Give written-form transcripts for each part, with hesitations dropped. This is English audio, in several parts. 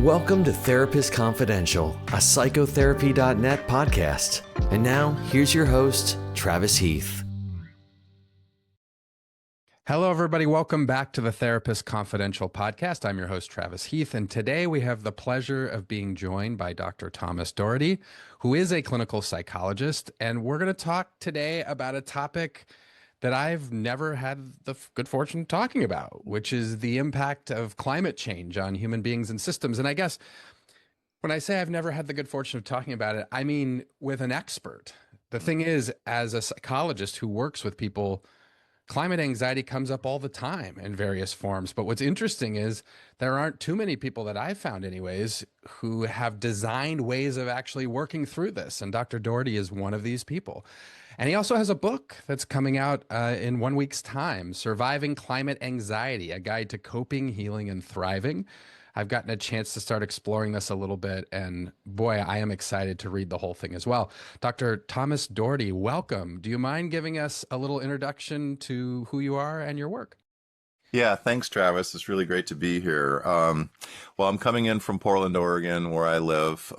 Welcome to Therapist Confidential, a psychotherapy.net podcast. And now, here's your host, Travis Heath. Hello, everybody. Welcome back to the Therapist Confidential podcast. I'm your host, Travis Heath, and today we have the pleasure of being joined by Dr. Thomas Doherty, who is a clinical psychologist, and we're going to talk today about a topic that I've never had the good fortune of talking about, which is the impact of climate change on human beings and systems. And I guess when I say I've never had the good fortune of talking about it, I mean with an expert. The thing is, as a psychologist who works with people, climate anxiety comes up all the time in various forms. But what's interesting is there aren't too many people that I've found anyways who have designed ways of actually working through this. And Dr. Doherty is one of these people. And he also has a book that's coming out in 1 week's time, Surviving Climate Anxiety, a guide to coping, healing, and thriving. I've gotten a chance to start exploring this a little bit, and boy, I am excited to read the whole thing as well. Dr. Thomas Doherty, welcome. Do you mind giving us a little introduction to who you are and your work? Yeah, thanks, Travis. It's really great to be here. Well, I'm coming in from Portland, Oregon, where I live.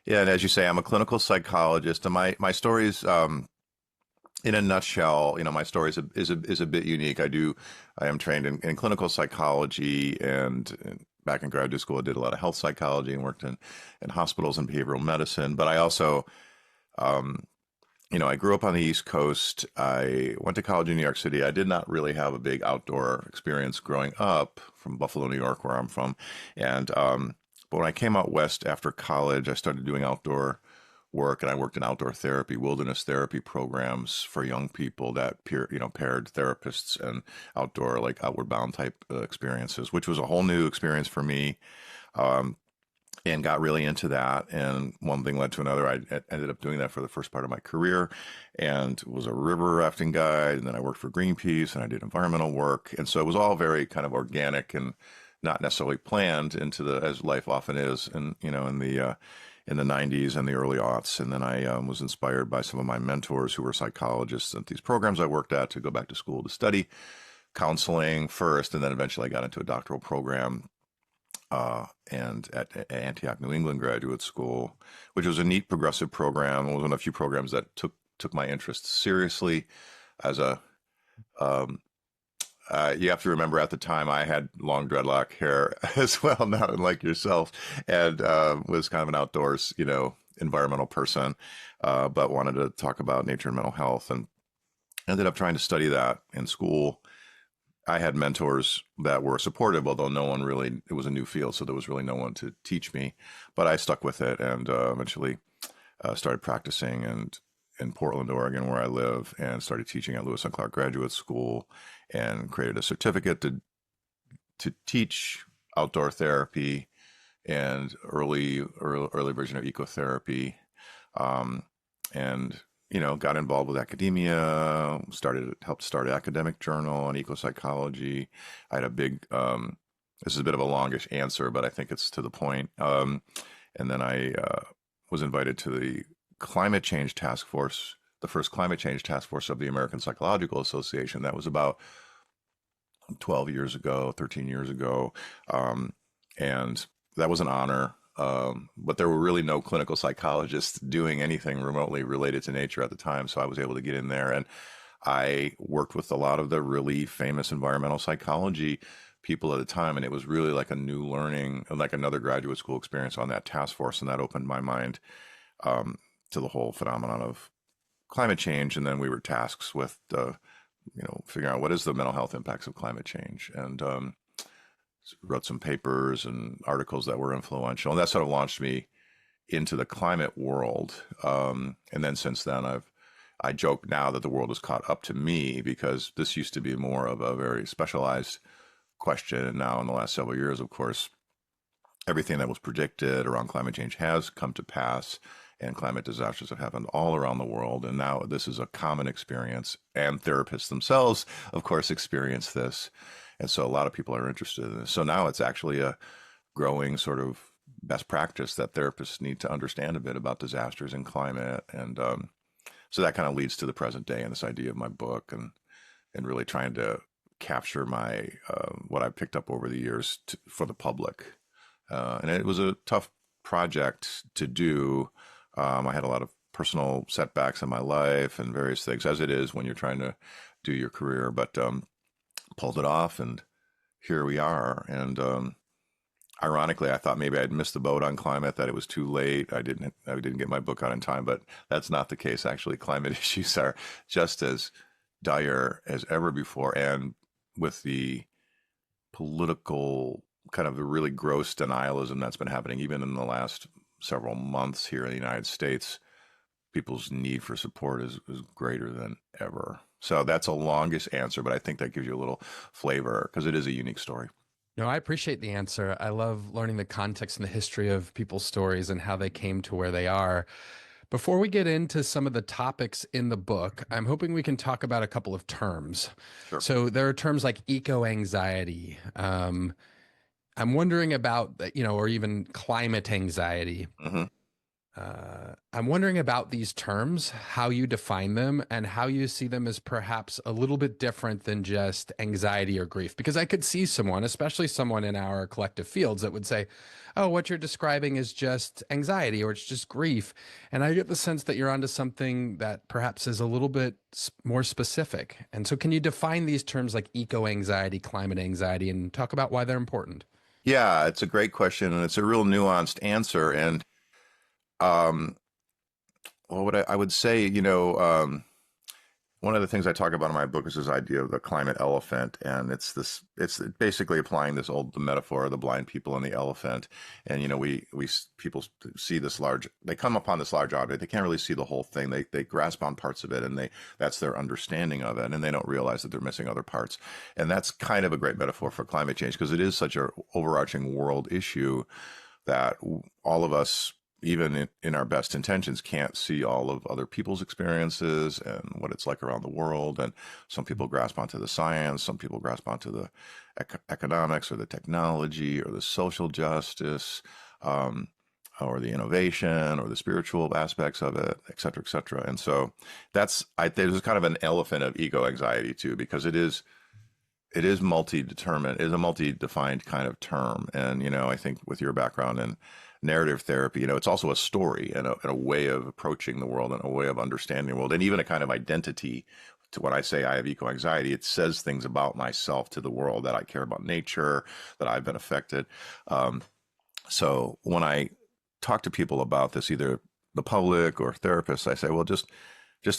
And as you say, I'm a clinical psychologist, and my story is, in a nutshell, my story is a bit unique. I am trained in clinical psychology, and back in graduate school, I did a lot of health psychology and worked in hospitals and behavioral medicine. But I also, I grew up on the East Coast. I went to college in New York City. I did not really have a big outdoor experience growing up from Buffalo, New York, where I'm from. But when I came out west after college, I started doing outdoor work, and I worked in outdoor therapy, wilderness therapy programs for young people that paired therapists and outdoor, like outward bound type experiences, which was a whole new experience for me, and got really into that. And one thing led to another. I ended up doing that for the first part of my career, and was a river rafting guide. And then I worked for Greenpeace, and I did environmental work. And so it was all very kind of organic and not necessarily planned as life often is, and in the 90s and the early aughts. And then I was inspired by some of my mentors who were psychologists at these programs I worked at to go back to school to study counseling first, and then eventually I got into a doctoral program and at Antioch, New England Graduate School, which was a neat progressive program. It was one of the few programs that took my interest seriously. As you have to remember, at the time I had long dreadlock hair as well, not unlike yourself, and was kind of an outdoors, environmental person, but wanted to talk about nature and mental health, and ended up trying to study that in school. I had mentors that were supportive, although it was a new field, so there was really no one to teach me, but I stuck with it, and eventually started practicing in Portland, Oregon, where I live, and started teaching at Lewis and Clark Graduate School, and created a certificate to teach outdoor therapy and early version of ecotherapy, and got involved with academia. Helped start an academic journal on ecopsychology. I had a big. This is a bit of a longish answer, but I think it's to the point. And then I was invited to the climate change task force, the first climate change task force of the American Psychological Association. That was about 13 years ago. And that was an honor. But there were really no clinical psychologists doing anything remotely related to nature at the time. So I was able to get in there, and I worked with a lot of the really famous environmental psychology people at the time. And it was really like a new learning, like another graduate school experience on that task force. And that opened my mind to the whole phenomenon of climate change. And then we were tasked with figuring out what is the mental health impacts of climate change, and wrote some papers and articles that were influential. And that sort of launched me into the climate world. And then since then, I joke now that the world has caught up to me, because this used to be more of a very specialized question. And now in the last several years, of course, everything that was predicted around climate change has come to pass, and climate disasters have happened all around the world. And now this is a common experience, and therapists themselves, of course, experience this. And so a lot of people are interested in this. So now it's actually a growing sort of best practice that therapists need to understand a bit about disasters and climate. And so that kind of leads to the present day and this idea of my book, and really trying to capture my what I've picked up over the years for the public. And it was a tough project to do. I had a lot of personal setbacks in my life and various things, as it is when you're trying to do your career, but pulled it off, and here we are. And ironically, I thought maybe I'd missed the boat on climate, that it was too late. I didn't get my book out in time, but that's not the case. Actually, climate issues are just as dire as ever before. And with the political kind of the really gross denialism that's been happening, even in the last several months here in the United States, people's need for support is greater than ever. So that's a longest answer, but I think that gives you a little flavor because it is a unique story. No, I appreciate the answer. I love learning the context and the history of people's stories and how they came to where they are. Before we get into some of the topics in the book, I'm hoping we can talk about a couple of terms. Sure. So there are terms like eco-anxiety. I'm wondering about, or even climate anxiety. Mm-hmm. I'm wondering about these terms, how you define them, and how you see them as perhaps a little bit different than just anxiety or grief. Because I could see someone, especially someone in our collective fields, that would say, oh, what you're describing is just anxiety or it's just grief. And I get the sense that you're onto something that perhaps is a little bit more specific. And so can you define these terms like eco-anxiety, climate anxiety, and talk about why they're important? Yeah, it's a great question, and it's a real nuanced answer. And well, what I would say, one of the things I talk about in my book is this idea of the climate elephant, and it's basically applying this old metaphor of the blind people and the elephant. And people see this they come upon this large object, they can't really see the whole thing. They grasp on parts of it, and that's their understanding of it, and they don't realize that they're missing other parts. And that's kind of a great metaphor for climate change, because it is such an overarching world issue that all of us, even in our best intentions, can't see all of other people's experiences and what it's like around the world. And some people grasp onto the science, some people grasp onto the economics or the technology or the social justice, or the innovation or the spiritual aspects of it, et cetera, et cetera. And so there's kind of an elephant of eco-anxiety too, because it is multi-determined, is a multi-defined kind of term. And, I think with your background in narrative therapy, it's also a story and a way of approaching the world and a way of understanding the world, and even a kind of identity. To when I say I have eco-anxiety, it says things about myself to the world, that I care about nature, that I've been affected. So when I talk to people about this, either the public or therapists, I say, well, just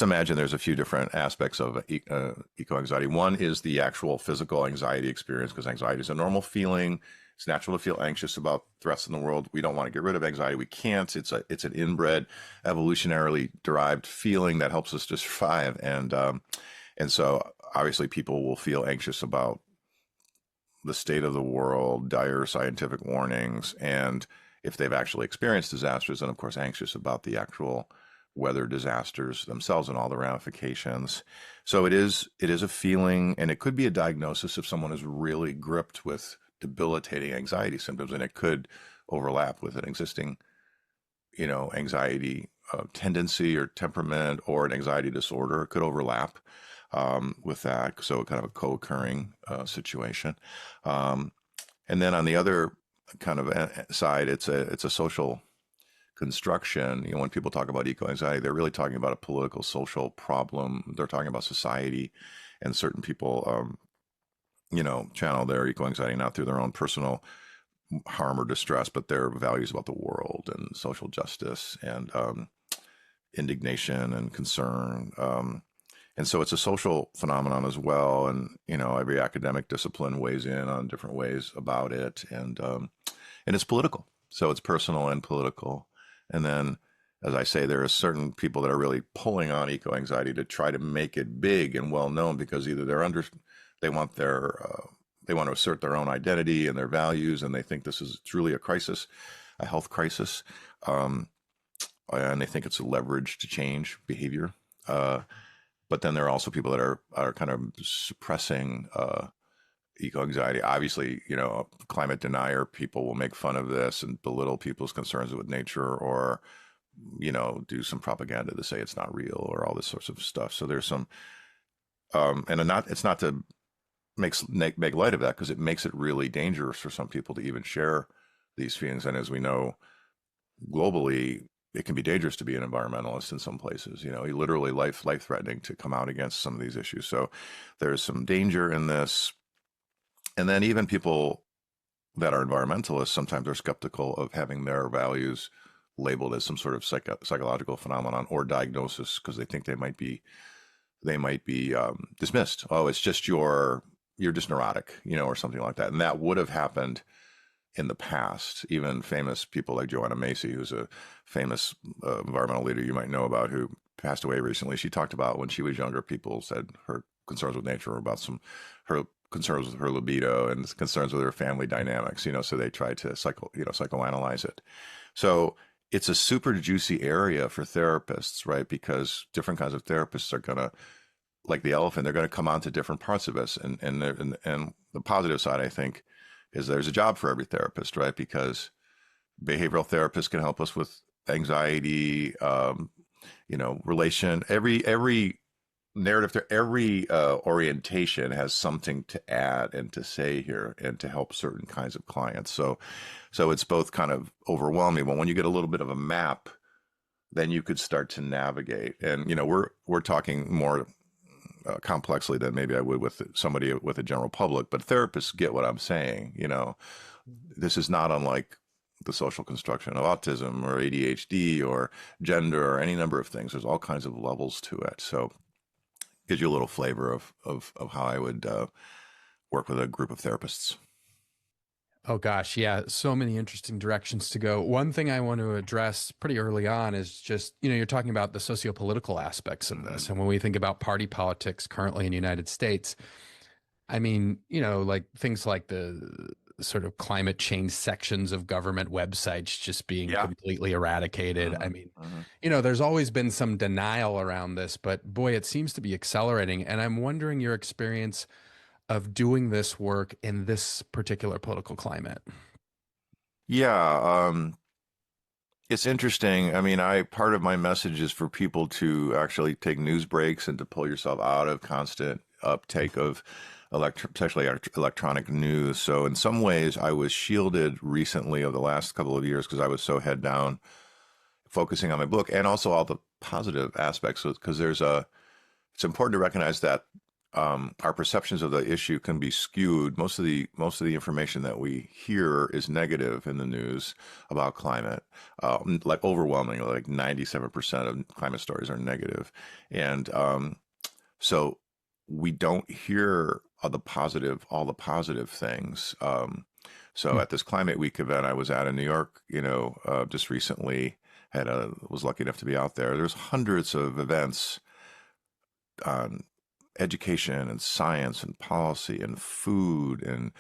imagine there's a few different aspects of eco-anxiety. One is the actual physical anxiety experience, because anxiety is a normal feeling. It's natural to feel anxious about threats in the world. We don't want to get rid of anxiety. We can't. It's an inbred, evolutionarily derived feeling that helps us to survive. And so obviously people will feel anxious about the state of the world, dire scientific warnings, and if they've actually experienced disasters, then of course anxious about the actual weather disasters themselves and all the ramifications. So it is a feeling, and it could be a diagnosis if someone is really gripped with debilitating anxiety symptoms, and it could overlap with an existing, anxiety tendency or temperament, or an anxiety disorder. It could overlap with that. So kind of a co-occurring situation. And then on the other kind of side, it's a social construction. When people talk about eco-anxiety, they're really talking about a political, social problem. They're talking about society, and certain people, channel their eco-anxiety not through their own personal harm or distress, but their values about the world and social justice and indignation and concern. And so it's a social phenomenon as well. And, every academic discipline weighs in on different ways about it. And it's political. So it's personal and political. And then, as I say, there are certain people that are really pulling on eco-anxiety to try to make it big and well known, because either they want to assert their own identity and their values, and they think this is truly a crisis, a health crisis, and they think it's a leverage to change behavior. But then there are also people that are kind of suppressing eco-anxiety. Obviously, climate denier people will make fun of this and belittle people's concerns with nature, or do some propaganda to say it's not real, or all this sorts of stuff. So there's some, it's not to make light of that, because it makes it really dangerous for some people to even share these feelings. And as we know, globally, it can be dangerous to be an environmentalist in some places. Literally life threatening to come out against some of these issues. So there's some danger in this. And then even people that are environmentalists sometimes are skeptical of having their values labeled as some sort of psychological phenomenon or diagnosis, because they think they might be dismissed. Oh, it's just you're just neurotic, or something like that. And that would have happened in the past. Even famous people like Joanna Macy, who's a famous environmental leader you might know about, who passed away recently. She talked about when she was younger, people said her concerns with nature were about her concerns with her libido and concerns with her family dynamics, so they tried to psychoanalyze it. So it's a super juicy area for therapists, right? Because different kinds of therapists are going to, like the elephant, they're going to come onto different parts of us. And the positive side, I think, is there's a job for every therapist, right? Because behavioral therapists can help us with anxiety, relation, every narrative, every orientation has something to add and to say here and to help certain kinds of clients. So it's both kind of overwhelming, but when you get a little bit of a map, then you could start to navigate. And, we're talking more complexly than maybe I would with somebody with a general public, but therapists get what I'm saying. This is not unlike the social construction of autism or ADHD or gender or any number of things. There's all kinds of levels to it. So it gives you a little flavor of how I would work with a group of therapists. Oh gosh, yeah, so many interesting directions to go. One thing I want to address pretty early on is just, you're talking about the sociopolitical aspects of this. And when we think about party politics currently in the United States, I mean, like things like the sort of climate change sections of government websites just being completely eradicated. I mean, there's always been some denial around this, but boy, it seems to be accelerating. And I'm wondering your experience of doing this work in this particular political climate. Yeah, it's interesting. I mean, part of my message is for people to actually take news breaks and to pull yourself out of constant uptake of especially electronic news. So in some ways, I was shielded recently over the last couple of years because I was so head down focusing on my book and also all the positive aspects. Because it's important to recognize that our perceptions of the issue can be skewed. Most of the information that we hear is negative in the news about climate, like overwhelmingly, like 97% of climate stories are negative. And so we don't hear all the positive things. So at this Climate Week event I was at in New York, just recently, was lucky enough to be out there. There's hundreds of events on education and science and policy and food and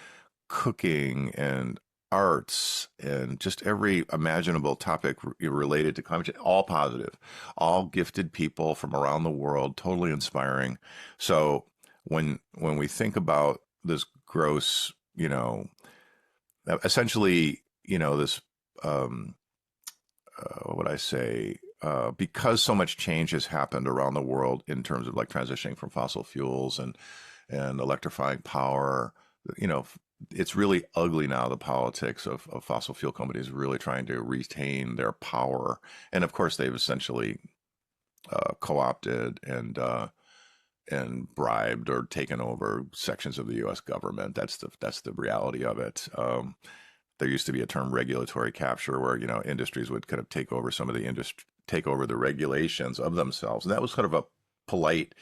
cooking and arts and just every imaginable topic related to climate change, all positive, all gifted people from around the world, totally inspiring. So when we think about this gross, essentially, this, what would I say? Because so much change has happened around the world in terms of like transitioning from fossil fuels and electrifying power, it's really ugly now, the politics of fossil fuel companies really trying to retain their power. And of course, they've essentially co-opted and bribed or taken over sections of the U.S. government. That's the reality of it. There used to be a term regulatory capture where, industries would kind of take over the regulations of themselves. And that was kind of a polite,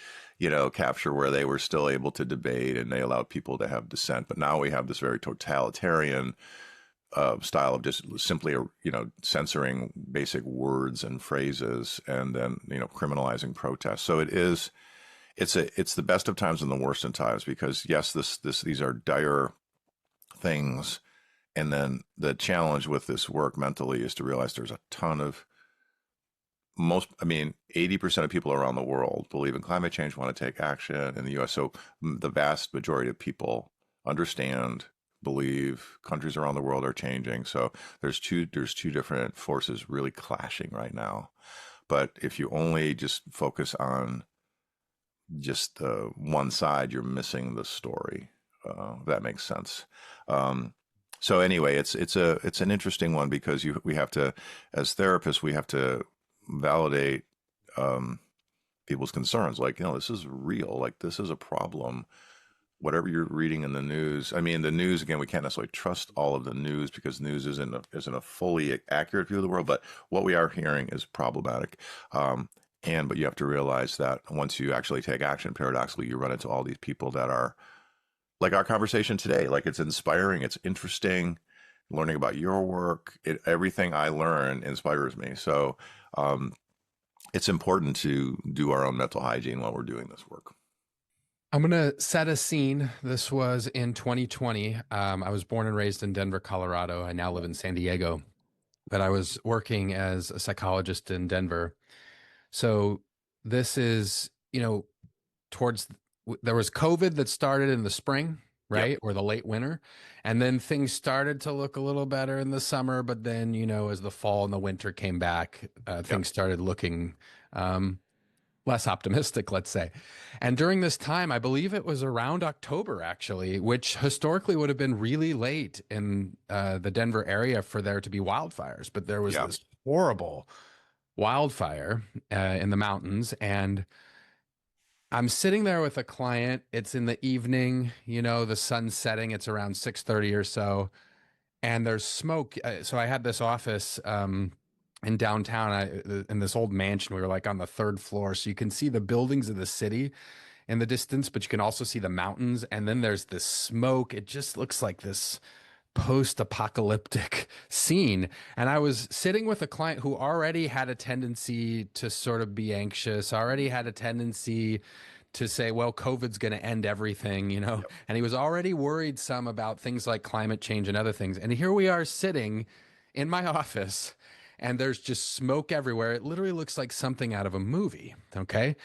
capture where they were still able to debate and they allowed people to have dissent. But now we have this very totalitarian style of just simply, censoring basic words and phrases and then, criminalizing protests. So it's the best of times and the worst of times because yes, these are dire things. And then the challenge with this work mentally is to realize there's a ton of 80% of people around the world believe in climate change, want to take action in the US. So the vast majority of people understand, believe countries around the world are changing. So there's two different forces really clashing right now. But if you only just focus on just one side, you're missing the story. If that makes sense. So anyway, it's an interesting one because we have to, as therapists, we have to validate people's concerns. Like, this is real. Like, this is a problem. Whatever you're reading in the news. I mean, the news, again, we can't necessarily trust all of the news because news isn't a fully accurate view of the world. But what we are hearing is problematic. But you have to realize that once you actually take action, paradoxically, you run into all these people that are like our conversation today. Like, it's inspiring, it's interesting, learning about your work. Everything I learn inspires me. So it's important to do our own mental hygiene while we're doing this work. I'm going to set a scene. This was in 2020. I was born and raised in Denver, Colorado. I now live in San Diego, but I was working as a psychologist in Denver. So this is, towards, there was COVID that started in the spring, right? Yep. Or the late winter. And then things started to look a little better in the summer. But then, as the fall and the winter came back, things started looking less optimistic, let's say. And during this time, I believe it was around October, actually, which historically would have been really late in the Denver area for there to be wildfires. But there was this horrible wildfire in the mountains. And I'm sitting there with a client. It's in the evening, the sun's setting. It's around 6:30 or so. And there's smoke. So I had this office in downtown, in this old mansion. We were like on the third floor. So you can see the buildings of the city in the distance, but you can also see the mountains. And then there's this smoke. It just looks like this post-apocalyptic scene. And I was sitting with a client who already had a tendency to sort of be anxious, already had a tendency to say, well, COVID's going to end everything, and he was already worried some about things like climate change and other things. And here we are sitting in my office and there's just smoke everywhere. It literally looks like something out of a movie. Okay.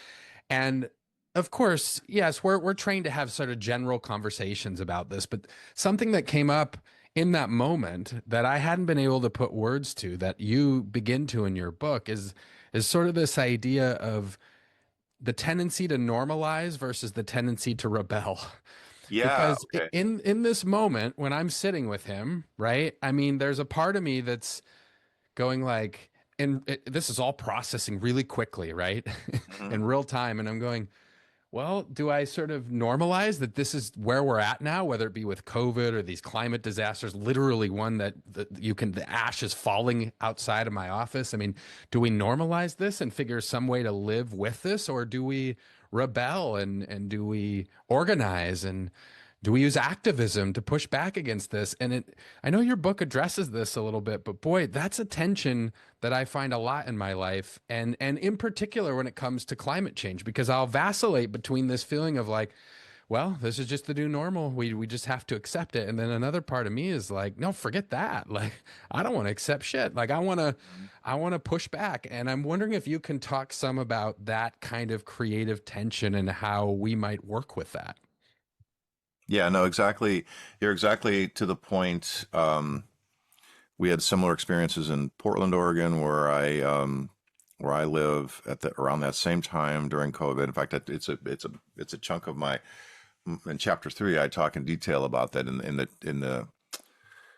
And of course, yes, we're trained to have sort of general conversations about this, but something that came up in that moment that I hadn't been able to put words to, that you begin to in your book, is sort of this idea of the tendency to normalize versus the tendency to rebel. Yeah. Because Okay. in this moment when I'm sitting with him, right? I mean, there's a part of me that's going like, this is all processing really quickly, right? Mhm. In real time. And I'm going, well, do I sort of normalize that this is where we're at now, whether it be with COVID or these climate disasters, literally one that the ash is falling outside of my office. I mean, do we normalize this and figure some way to live with this, or do we rebel and do we organize and do we use activism to push back against this? And I know your book addresses this a little bit, but boy, that's a tension that I find a lot in my life. And in particular, when it comes to climate change, because I'll vacillate between this feeling of like, well, this is just the new normal. We just have to accept it. And then another part of me is like, no, forget that. Like, I don't want to accept shit. Like, I want to push back. And I'm wondering if you can talk some about that kind of creative tension and how we might work with that. Yeah, no, exactly. You're exactly to the point. We had similar experiences in Portland, Oregon, where I live at around that same time during COVID. In fact, it's a chunk of my in chapter 3. I talk in detail about that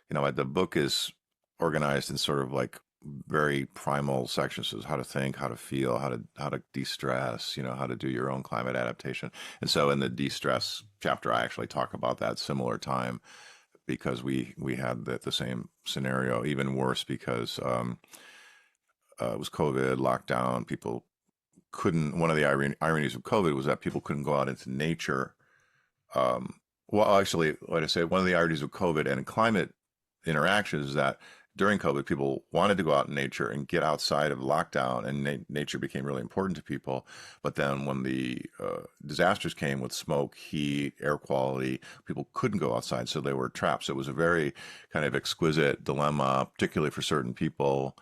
the book is organized in sort of like very primal sections. So how to think, how to feel, how to de-stress, how to do your own climate adaptation. And so in the de-stress chapter, I actually talk about that similar time because we had the same scenario, even worse because it was COVID, lockdown. People couldn't. One of the ironies of COVID was that people couldn't go out into nature. Well, actually, like I say, one of the ironies of COVID and climate interactions is that during COVID, people wanted to go out in nature and get outside of lockdown, and nature became really important to people. But then when the disasters came with smoke, heat, air quality, people couldn't go outside, so they were trapped. So it was a very kind of exquisite dilemma, particularly for certain people.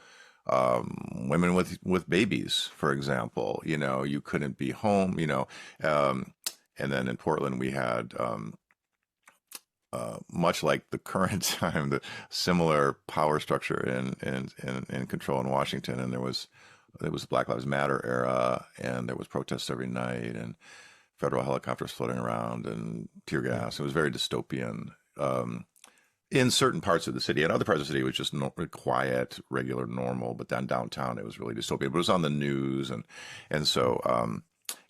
Women with babies, for example, you couldn't be home, and then in Portland, we had much like the current time, the similar power structure in control in Washington, and there was the Black Lives Matter era, and there was protests every night, and federal helicopters floating around, and tear gas. It was very dystopian. in certain parts of the city. And other parts of the city, it was just quiet, regular, normal. But then downtown, it was really dystopian. But it was on the news, and so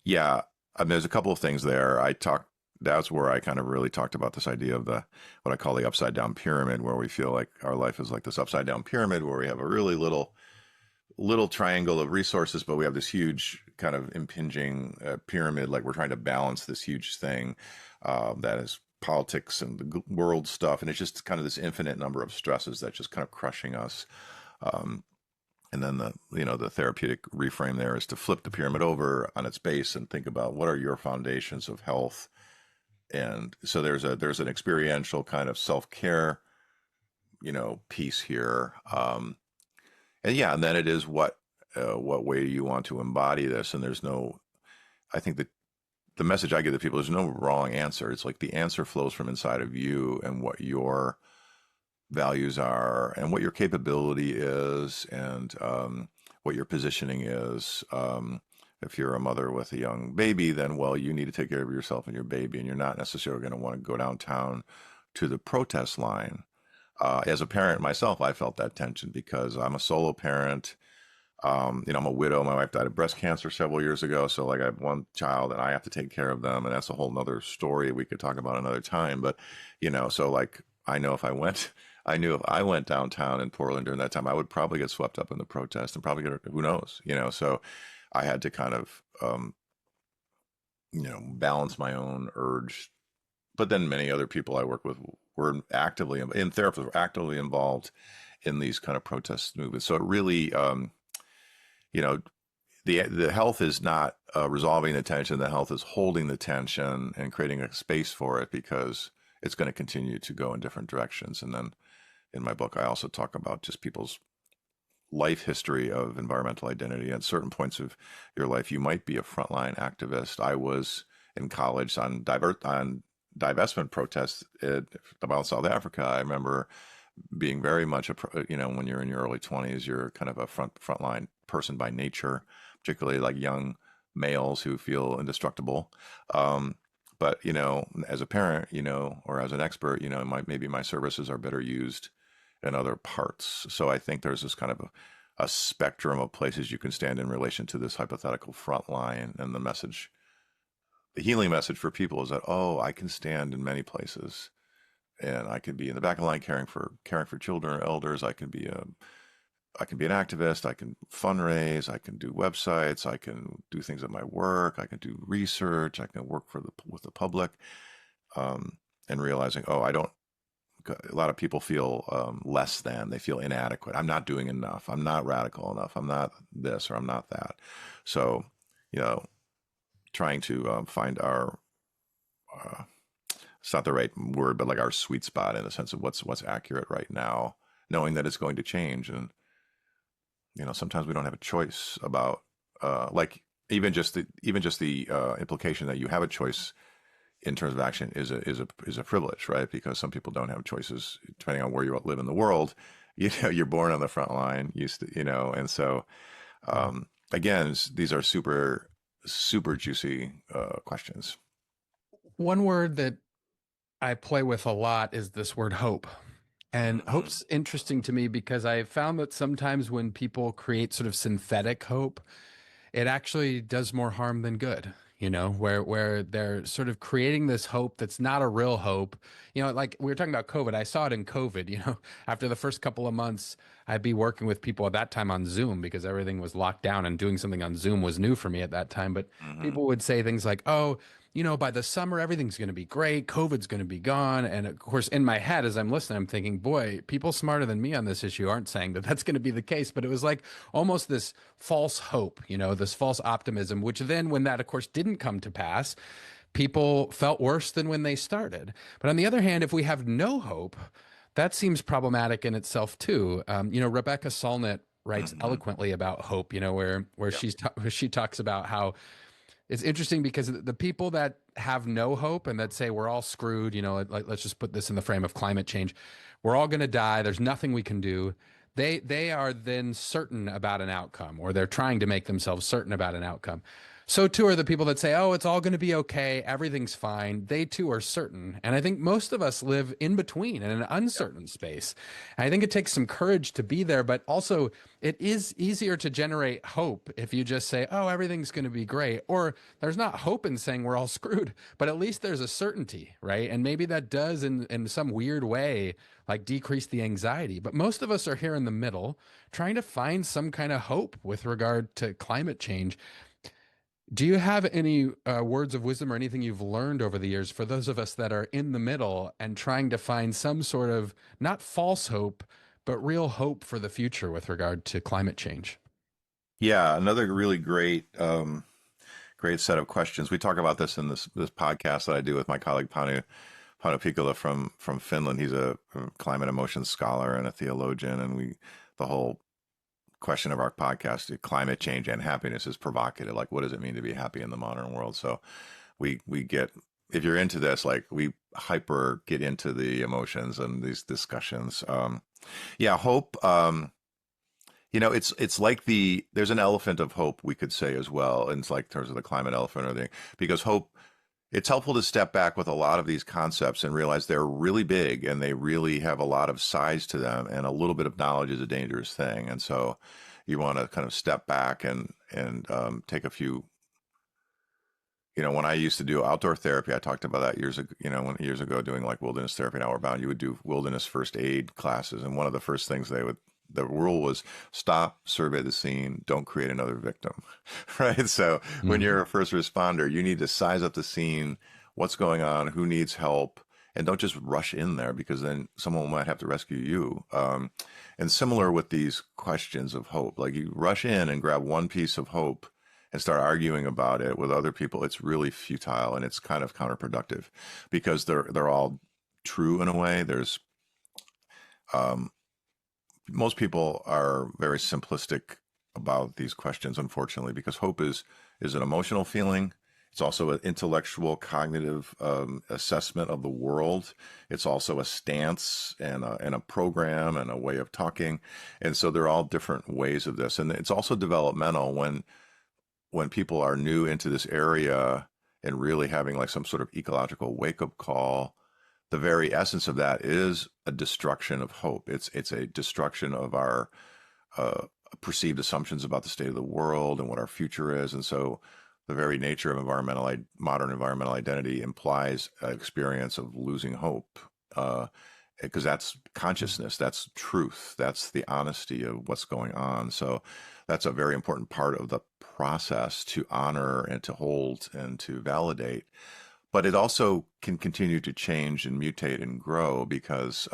yeah. I mean, there's a couple of things there. That's where I kind of really talked about this idea of what I call the upside down pyramid, where we feel like our life is like this upside down pyramid, where we have a really little triangle of resources, but we have this huge kind of impinging pyramid, like we're trying to balance this huge thing that is politics and the world stuff, and it's just kind of this infinite number of stresses that just kind of crushing us. And then the therapeutic reframe there is to flip the pyramid over on its base and think about what are your foundations of health. And so there's an experiential kind of self-care, piece here. And then it is what way do you want to embody this? And I think that the message I give to people, there's no wrong answer. It's like the answer flows from inside of you and what your values are and what your capability is and what your positioning is. If you're a mother with a young baby, then, well, you need to take care of yourself and your baby, and you're not necessarily going to want to go downtown to the protest line. As a parent myself, I felt that tension because I'm a solo parent. I'm a widow. My wife died of breast cancer several years ago. So like I have one child and I have to take care of them. And that's a whole nother story we could talk about another time. But, so like I knew if I went downtown in Portland during that time, I would probably get swept up in the protest and probably who knows, so I had to kind of, balance my own urge. But then many other people I work with were actively involved in these kind of protest movements. So it really, the health is not resolving the tension. The health is holding the tension and creating a space for it because it's going to continue to go in different directions. And then in my book, I also talk about just people's life history of environmental identity. At certain points of your life, you might be a frontline activist. I was in college on divestment protests about South Africa. I remember being very much when you're in your early 20s, you're kind of a frontline person by nature, particularly like young males who feel indestructible. But as a parent, or as an expert, maybe my services are better used in other parts. So I think there's this kind of a spectrum of places you can stand in relation to this hypothetical front line. And the healing message for people is that, I can stand in many places, and I can be in the back of the line caring for children or elders. I can be an activist. I can fundraise. I can do websites. I can do things at my work. I can do research. I can work with the public, and realizing, a lot of people feel less than. They feel inadequate. I'm not doing enough. I'm not radical enough. I'm not this or I'm not that. So, trying to find our it's not the right word, but like our sweet spot in the sense of what's accurate right now, knowing that it's going to change. And sometimes we don't have a choice about like even just the implication that you have a choice in terms of action is a privilege, right? Because some people don't have choices depending on where you live in the world. You're born on the front line, and so again, these are super juicy questions. One word that I play with a lot is this word hope. And hope's interesting to me because I found that sometimes when people create sort of synthetic hope, it actually does more harm than good, where they're sort of creating this hope that's not a real hope. Like we were talking about COVID. I saw it in COVID, after the first couple of months, I'd be working with people at that time on Zoom because everything was locked down and doing something on Zoom was new for me at that time. But people would say things like, by the summer, everything's going to be great. COVID's going to be gone. And of course, in my head, as I'm listening, I'm thinking, boy, people smarter than me on this issue aren't saying that that's going to be the case. But it was like almost this false hope, this false optimism, which then when that, of course, didn't come to pass, people felt worse than when they started. But on the other hand, if we have no hope, that seems problematic in itself too. Rebecca Solnit writes eloquently about hope, where she talks about how it's interesting because the people that have no hope and that say we're all screwed, let's just put this in the frame of climate change. We're all going to die. There's nothing we can do. They are then certain about an outcome, or they're trying to make themselves certain about an outcome. So too are the people that say, oh, it's all going to be okay. Everything's fine. They too are certain. And I think most of us live in between in an uncertain space. And I think it takes some courage to be there, but also it is easier to generate hope if you just say, oh, everything's going to be great. Or there's not hope in saying we're all screwed, but at least there's a certainty, right? And maybe that does in some weird way, like decrease the anxiety. But most of us are here in the middle trying to find some kind of hope with regard to climate change. Do you have any words of wisdom or anything you've learned over the years for those of us that are in the middle and trying to find some sort of not false hope, but real hope for the future with regard to climate change? Yeah, another really great set of questions. We talk about this in this podcast that I do with my colleague Panu Pikula from Finland. He's a climate emotions scholar and a theologian, and the whole question of our podcast, climate change and happiness, is provocative. Like, what does it mean to be happy in the modern world? So we get, if you're into this, like, we hyper get into the emotions and these discussions. Yeah, hope. It's like there's an elephant of hope, we could say as well. And it's like in terms of the climate elephant or thing, because hope, it's helpful to step back with a lot of these concepts and realize they're really big and they really have a lot of size to them. And a little bit of knowledge is a dangerous thing. And so you want to kind of step back and take a few. When I used to do outdoor therapy, I talked about that years ago, doing like wilderness therapy in Outward Bound. You would do wilderness first aid classes, and one of the first things the rule was stop, survey the scene, don't create another victim, right? So when you're a first responder, you need to size up the scene, what's going on, who needs help, and don't just rush in there, because then someone might have to rescue you. And similar with these questions of hope, like you rush in and grab one piece of hope and start arguing about it with other people, it's really futile and it's kind of counterproductive, because they're all true in a way. There's most people are very simplistic about these questions, unfortunately, because hope is an emotional feeling. It's also an intellectual, cognitive assessment of the world. It's also a stance and a program and a way of talking. And so they're all different ways of this. And it's also developmental when people are new into this area and really having like some sort of ecological wake-up call. The very essence of that is a destruction of hope. It's a destruction of our perceived assumptions about the state of the world and what our future is. And so the very nature of modern environmental identity implies an experience of losing hope, because that's consciousness, that's truth, that's the honesty of what's going on. So that's a very important part of the process to honor and to hold and to validate. But it also can continue to change and mutate and grow, because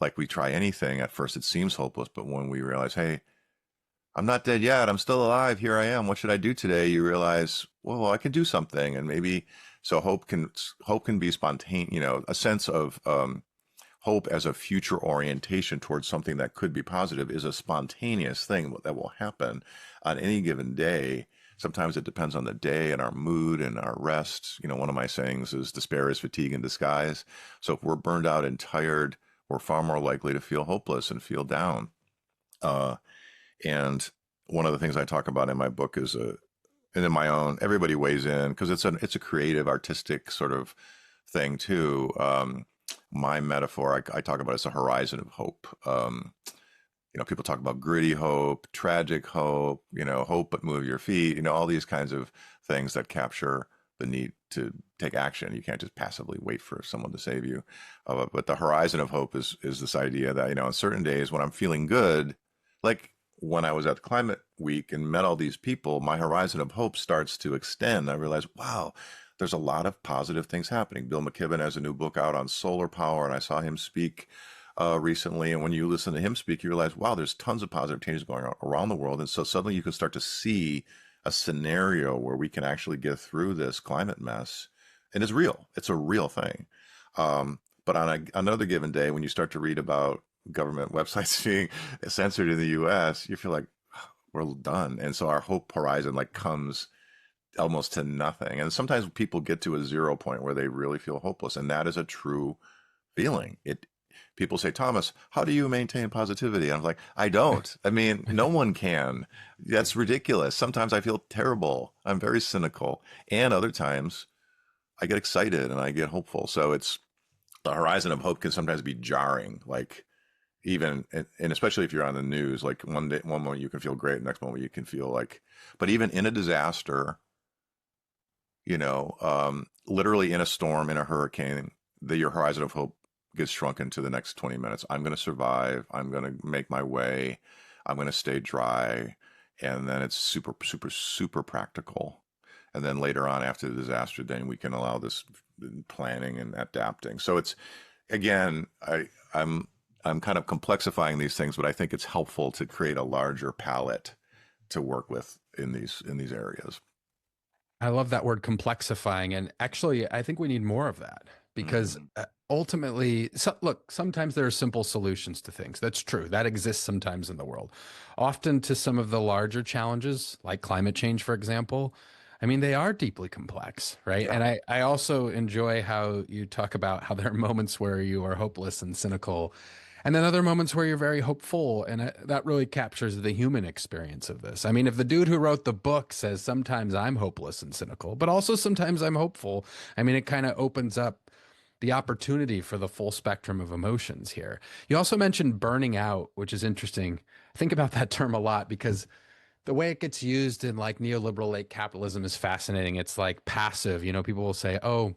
like we try anything, at first it seems hopeless, but when we realize, hey, I'm not dead yet, I'm still alive, here I am, what should I do today? You realize, well, I can do something. And maybe, so hope can be spontaneous, a sense of hope as a future orientation towards something that could be positive is a spontaneous thing that will happen on any given day. Sometimes it depends on the day and our mood and our rest. One of my sayings is despair is fatigue in disguise. So if we're burned out and tired, we're far more likely to feel hopeless and feel down. And one of the things I talk about in my book is and in my own, everybody weighs in, because it's a creative, artistic sort of thing too. My metaphor, I talk about, it's a horizon of hope. People talk about gritty hope, tragic hope, hope but move your feet, all these kinds of things that capture the need to take action. You can't just passively wait for someone to save you. But the horizon of hope is this idea that, on certain days when I'm feeling good, like when I was at the Climate Week and met all these people, my horizon of hope starts to extend. I realized, wow, there's a lot of positive things happening. Bill McKibben has a new book out on solar power, and I saw him speak recently. And when you listen to him speak, you realize, wow, there's tons of positive changes going on around the world. And so suddenly you can start to see a scenario where we can actually get through this climate mess. And it's real. It's a real thing. But on another given day, when you start to read about government websites being censored in the US, you feel like, "Oh, we're done." And so our hope horizon comes almost to nothing. And sometimes people get to a zero point where they really feel hopeless. And that is a true feeling. people say, Thomas, how do you maintain positivity? And I'm like, I don't. I mean, no one can. That's ridiculous. Sometimes I feel terrible. I'm very cynical. And other times I get excited and I get hopeful. So it's the horizon of hope can sometimes be jarring. Like even, and especially if you're on the news, like one moment you can feel great, next moment you can feel like, but even in a disaster, literally in a storm, in a hurricane, your horizon of hope gets shrunken to the next 20 minutes. I'm going to survive. I'm going to make my way. I'm going to stay dry. And then it's super, super, super practical. And then later on after the disaster, then we can allow this planning and adapting. So it's, again, I'm kind of complexifying these things, but I think it's helpful to create a larger palette to work with in these areas. I love that word complexifying. And actually, I think we need more of that because ultimately, look, sometimes there are simple solutions to things. That's true. That exists sometimes in the world. Often to some of the larger challenges, like climate change, for example, I mean, they are deeply complex, right? Yeah. And I also enjoy how you talk about how there are moments where you are hopeless and cynical, and then other moments where you're very hopeful. And that really captures the human experience of this. I mean, if the dude who wrote the book says sometimes I'm hopeless and cynical, but also sometimes I'm hopeful, I mean, it kind of opens up the opportunity for the full spectrum of emotions here. You also mentioned burning out, which is interesting. I think about that term a lot because the way it gets used in like neoliberal late capitalism is fascinating. It's like passive, people will say, oh,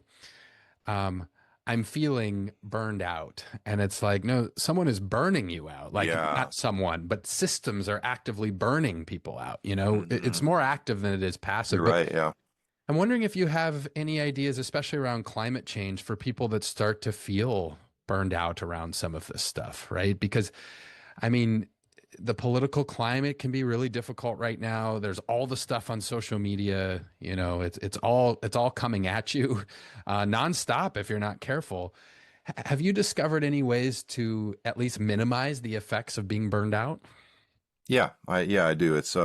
I'm feeling burned out. And it's like, no, someone is burning you out. Like Yeah. not someone, but systems are actively burning people out. It's Mm-hmm. more active than it is passive. You're But right. Yeah. I'm wondering if you have any ideas, especially around climate change, for people that start to feel burned out around some of this stuff, right? Because I mean, the political climate can be really difficult right now. There's all the stuff on social media, it's all coming at you nonstop if you're not careful. Have you discovered any ways to at least minimize the effects of being burned out? Yeah. I do. It's,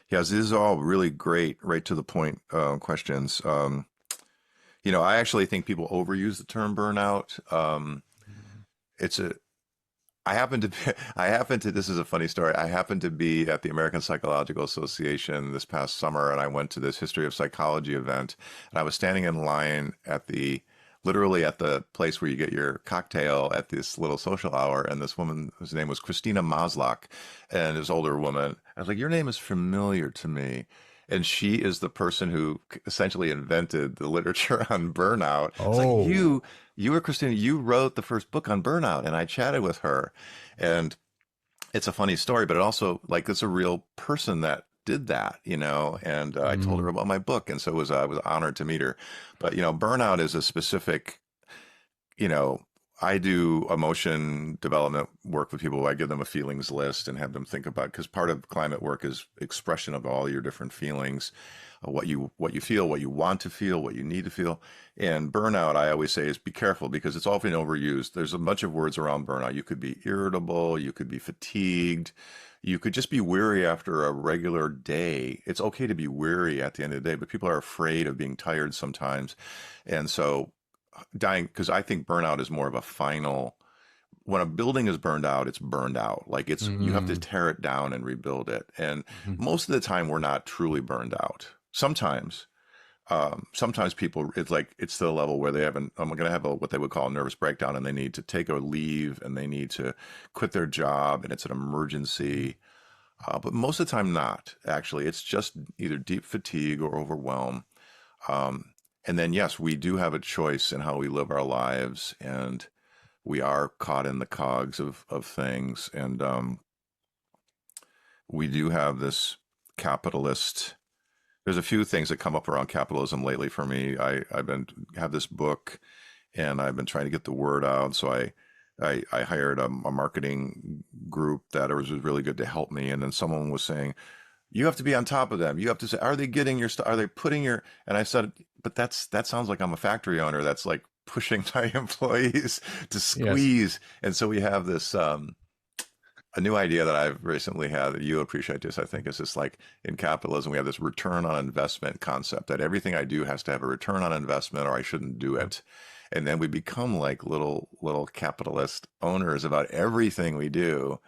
this is all really great, right to the point questions. I actually think people overuse the term burnout. It's a this is a funny story. I happened to be at the American Psychological Association this past summer, and I went to this history of psychology event, and I was standing in line literally at the place where you get your cocktail at this little social hour, and this woman, whose name was Christina Maslach, and this older woman, I was like, your name is familiar to me. And she is the person who essentially invented the literature on burnout. It's like, you were Christina, you wrote the first book on burnout. And I chatted with her. And it's a funny story, but it also, like, it's a real person that did that, and I told her about my book. And so I was honored to meet her. But, burnout is a specific, I do emotion development work with people. I give them a feelings list and have them think about, because part of climate work is expression of all your different feelings, what you feel, what you want to feel, what you need to feel. And burnout, I always say, is be careful because it's often overused. There's a bunch of words around burnout. You could be irritable, you could be fatigued, you could just be weary after a regular day. It's okay to be weary at the end of the day, but people are afraid of being tired sometimes. And so dying, because I think burnout is more of a final, when a building is burned out, it's burned out. Like you have to tear it down and rebuild it. And most of the time we're not truly burned out. Sometimes people, it's to the level where I'm going to have what they would call a nervous breakdown, and they need to take a leave and they need to quit their job, and it's an emergency. But most of the time not, actually. It's just either deep fatigue or overwhelm. And then, yes, we do have a choice in how we live our lives, and we are caught in the cogs of things. And we do have this capitalist. There's a few things that come up around capitalism lately for me. I've have this book, and I've been trying to get the word out. So I hired a marketing group that was really good to help me. And then someone was saying, you have to be on top of them. You have to say, are they getting your stuff? Are they putting your, and I said, but that sounds like I'm a factory owner. That's like pushing my employees to squeeze. Yes. And so we have this, a new idea that I've recently had that you appreciate this, I think, is this, like, in capitalism, we have this return on investment concept that everything I do has to have a return on investment or I shouldn't do it. And then we become like little capitalist owners about everything we do.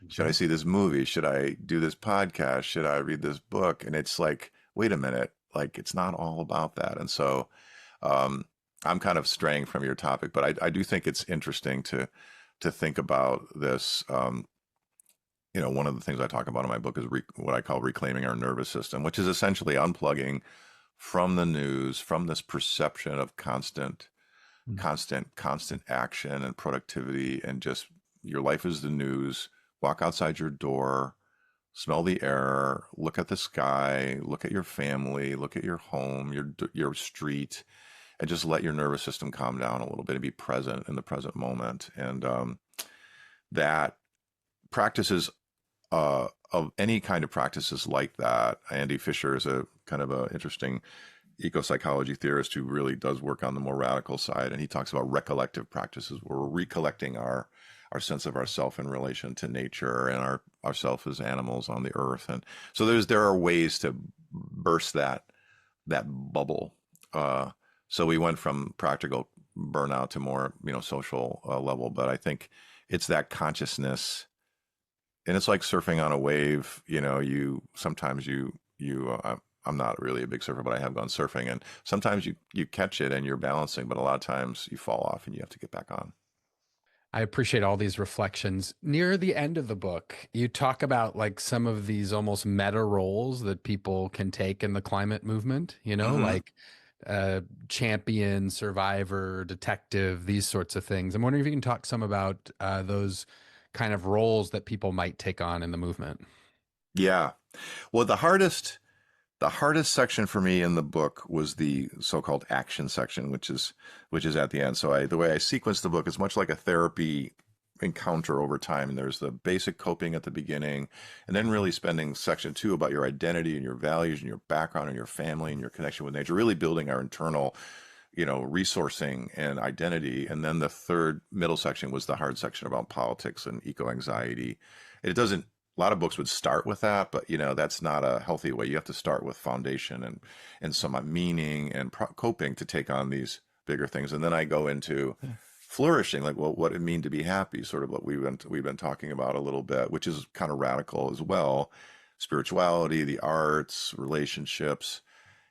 Should I see this movie? Should I do this podcast? Should I read this book? And it's like, wait a minute, like it's not all about that. And so um, I'm kind of straying from your topic, but I do think it's interesting to think about this. One of the things I talk about in my book is what I call reclaiming our nervous system, which is essentially unplugging from the news, from this perception of constant action and productivity, and just your life is the news. Walk outside your door, smell the air, look at the sky, look at your family, look at your home, your street, and just let your nervous system calm down a little bit and be present in the present moment. And that practices of any kind of practices like that. Andy Fisher is a kind of an interesting eco-psychology theorist who really does work on the more radical side, and he talks about recollective practices where we're recollecting our sense of ourself in relation to nature and ourself as animals on the earth. And so there are ways to burst that bubble. So we went from practical burnout to more social level, but I think it's that consciousness, and it's like surfing on a wave. I'm not really a big surfer, but I have gone surfing, and sometimes you catch it and you're balancing, but a lot of times you fall off and you have to get back on. I appreciate all these reflections. Near the end of the book, you talk about like some of these almost meta roles that people can take in the climate movement, Mm-hmm. like champion, survivor, detective, these sorts of things. I'm wondering if you can talk some about those kind of roles that people might take on in the movement. Yeah. Well, the hardest section for me in the book was the so-called action section, which is at the end. So the way I sequence the book is much like a therapy encounter over time. And there's the basic coping at the beginning, and then really spending section 2 about your identity and your values and your background and your family and your connection with nature, really building our internal, resourcing and identity. And then the third middle section was the hard section about politics and eco-anxiety. It doesn't, a lot of books would start with that, but that's not a healthy way. You have to start with foundation and some meaning and coping to take on these bigger things. And then I go into flourishing, like, well, what it mean to be happy, sort of what we've been talking about a little bit, which is kind of radical as well. Spirituality, the arts, relationships,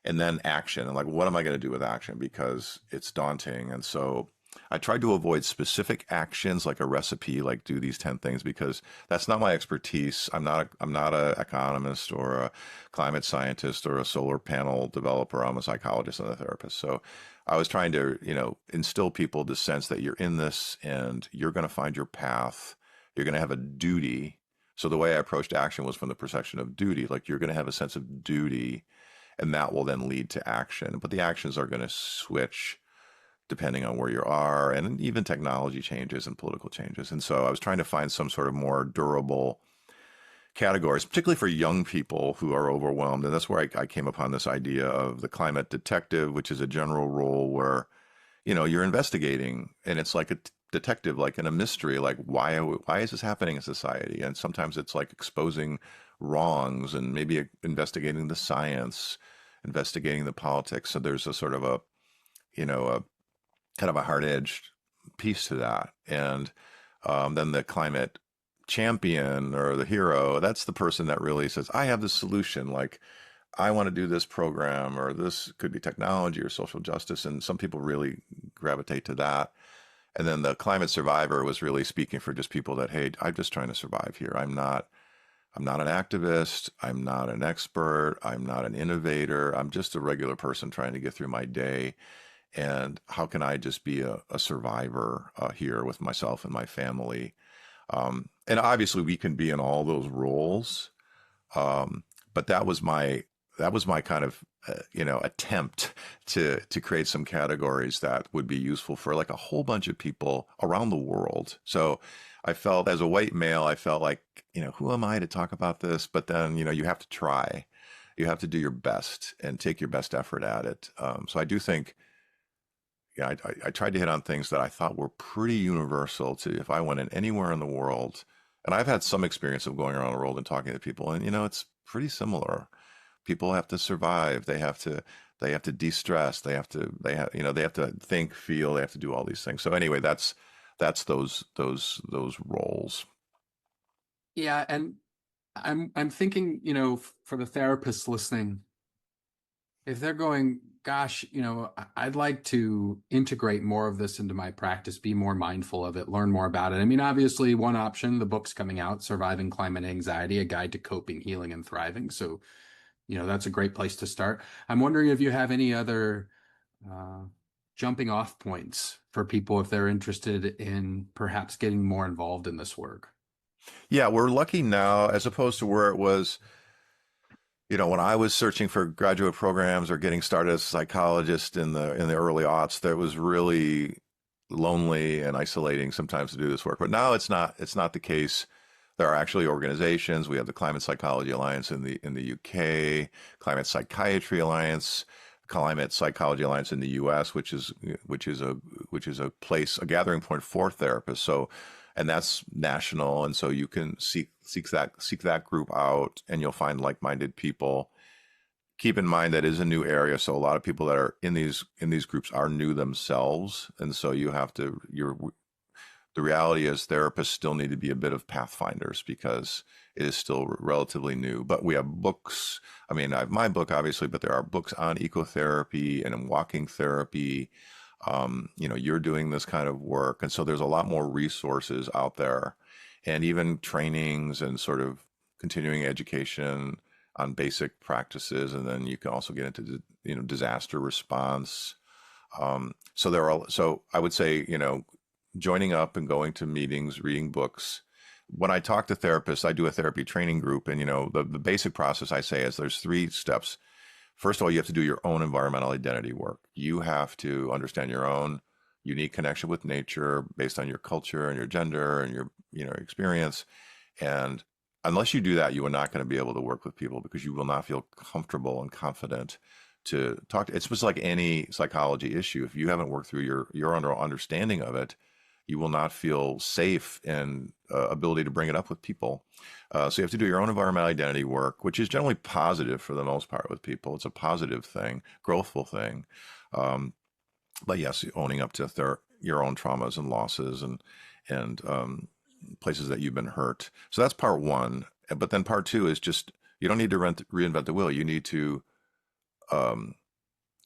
and then action. And like, what am I going to do with action? Because it's daunting. And so I tried to avoid specific actions like a recipe, like do these 10 things, because that's not my expertise. I'm not an economist or a climate scientist or a solar panel developer. I'm a psychologist and a therapist. So I was trying to, instill people the sense that you're in this and you're going to find your path. You're going to have a duty. So the way I approached action was from the perception of duty, like you're going to have a sense of duty, and that will then lead to action. But the actions are going to switch depending on where you are, and even technology changes and political changes. And so I was trying to find some sort of more durable categories, particularly for young people who are overwhelmed. And that's where I came upon this idea of the climate detective, which is a general role where, you're investigating, and it's like a detective, like in a mystery, like why is this happening in society? And sometimes it's like exposing wrongs and maybe investigating the science, investigating the politics. So there's a sort of a kind of a hard-edged piece to that. And then the climate champion or the hero, that's the person that really says, I have the solution. Like, I want to do this program, or this could be technology or social justice. And some people really gravitate to that. And then the climate survivor was really speaking for just people that, hey, I'm just trying to survive here. I'm not an activist. I'm not an expert. I'm not an innovator. I'm just a regular person trying to get through my day. And how can I just be a survivor here with myself and my family? And obviously we can be in all those roles. But that was my kind of, attempt to create some categories that would be useful for like a whole bunch of people around the world. So I felt, as a white male, I felt like, who am I to talk about this? But then, you have to try. You have to do your best and take your best effort at it. So I do think, I tried to hit on things that I thought were pretty universal to if I went in anywhere in the world. And I've had some experience of going around the world and talking to people, and it's pretty similar. People have to survive. They have to they have to de-stress, they have to think, feel, they have to do all these things. So anyway, that's those roles. Yeah, and I'm thinking, for the therapists listening, if they're going, gosh, I'd like to integrate more of this into my practice, be more mindful of it, learn more about it. I mean, obviously, one option, the book's coming out, Surviving Climate Anxiety, A Guide to Coping, Healing, and Thriving. So, that's a great place to start. I'm wondering if you have any other uh, jumping off points for people if they're interested in perhaps getting more involved in this work. Yeah, we're lucky now as opposed to where it was, when I was searching for graduate programs or getting started as a psychologist in the early aughts, that was really lonely and isolating sometimes to do this work. But now it's not the case. There are actually organizations. We have the Climate Psychology Alliance in the UK, Climate Psychiatry Alliance, Climate Psychology Alliance in the US, which is a gathering point for therapists. So, and that's national, and so you can seek that group out, and you'll find like-minded people. Keep in mind that is a new area, so a lot of people that are in these groups are new themselves, and so the reality is therapists still need to be a bit of pathfinders because it is still relatively new. But we have books. I mean, I have my book, obviously, but there are books on ecotherapy and in walking therapy. You're doing this kind of work. And so there's a lot more resources out there, and even trainings and sort of continuing education on basic practices. And then you can also get into, disaster response. So I would say, joining up and going to meetings, reading books. When I talk to therapists, I do a therapy training group, and the basic process I say is there's 3 steps. First of all, you have to do your own environmental identity work. You have to understand your own unique connection with nature based on your culture and your gender and your experience. And unless you do that, you are not going to be able to work with people because you will not feel comfortable and confident to talk. It's just like any psychology issue. If you haven't worked through your own understanding of it, you will not feel safe in ability to bring it up with people. So you have to do your own environmental identity work, which is generally positive for the most part with people. It's a positive thing, growthful thing. But yes, owning up to your own traumas and losses and places that you've been hurt. So that's part 1. But then part 2 is just, you don't need to reinvent the wheel. You need to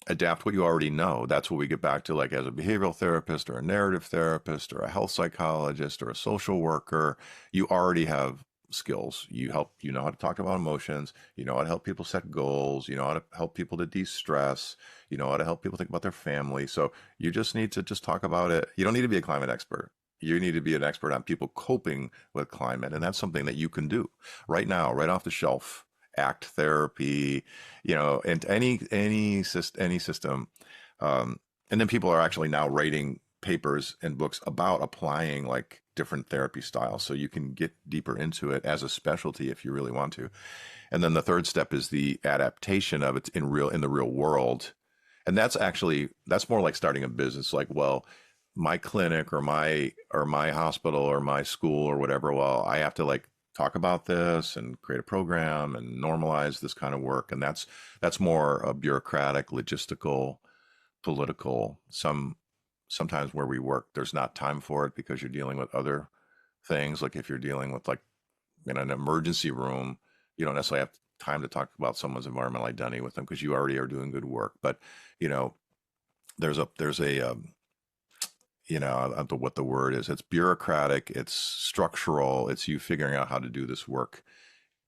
adapt what you already know. That's what we get back to, like as a behavioral therapist or a narrative therapist or a health psychologist or a social worker. You already have skills. You know how to talk about emotions. You know how to help people set goals. You know how to help people to de-stress. You know how to help people think about their family. So you just need to just talk about it. You don't need to be a climate expert. You need to be an expert on people coping with climate. And that's something that you can do right now, right off the shelf. ACT therapy, and any system. And then people are actually now writing papers and books about applying like different therapy styles. So you can get deeper into it as a specialty if you really want to. And then the third step is the adaptation of it in the real world. And that's more like starting a business. Like, well, my clinic or my hospital or my school or whatever, well, I have to like talk about this and create a program and normalize this kind of work. And that's more a bureaucratic, logistical, political. Sometimes where we work, there's not time for it because you're dealing with other things. Like if you're dealing with like in an emergency room, you don't necessarily have time to talk about someone's environmental identity with them because you already are doing good work. But there's a I don't know what the word is. It's bureaucratic, it's structural, it's you figuring out how to do this work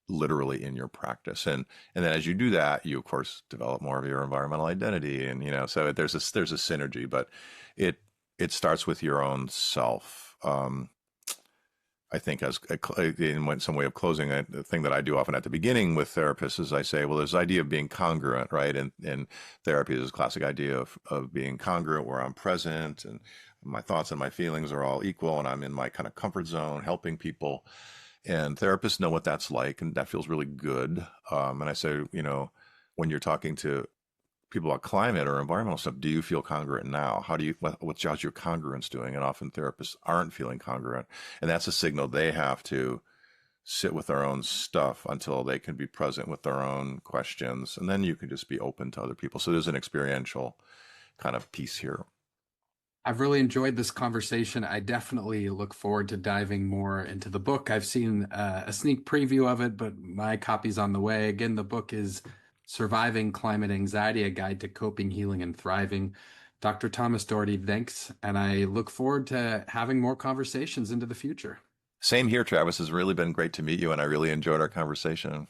literally in your practice. And then as you do that, you of course develop more of your environmental identity. And, so there's a synergy, but it starts with your own self. I think in some way of closing it, the thing that I do often at the beginning with therapists is I say, well, there's the idea of being congruent, right? And therapy is a classic idea of being congruent where I'm present and my thoughts and my feelings are all equal and I'm in my kind of comfort zone helping people. And therapists know what that's like, and that feels really good. And I say, when you're talking to people about climate or environmental stuff, do you feel congruent now? How's your congruence doing? And often therapists aren't feeling congruent. And that's a signal they have to sit with their own stuff until they can be present with their own questions. And then you can just be open to other people. So there's an experiential kind of piece here. I've really enjoyed this conversation. I definitely look forward to diving more into the book. I've seen a sneak preview of it, but my copy's on the way. Again, the book is Surviving Climate Anxiety, A Guide to Coping, Healing, and Thriving. Dr. Thomas Doherty, thanks. And I look forward to having more conversations into the future. Same here, Travis. It's really been great to meet you, and I really enjoyed our conversation.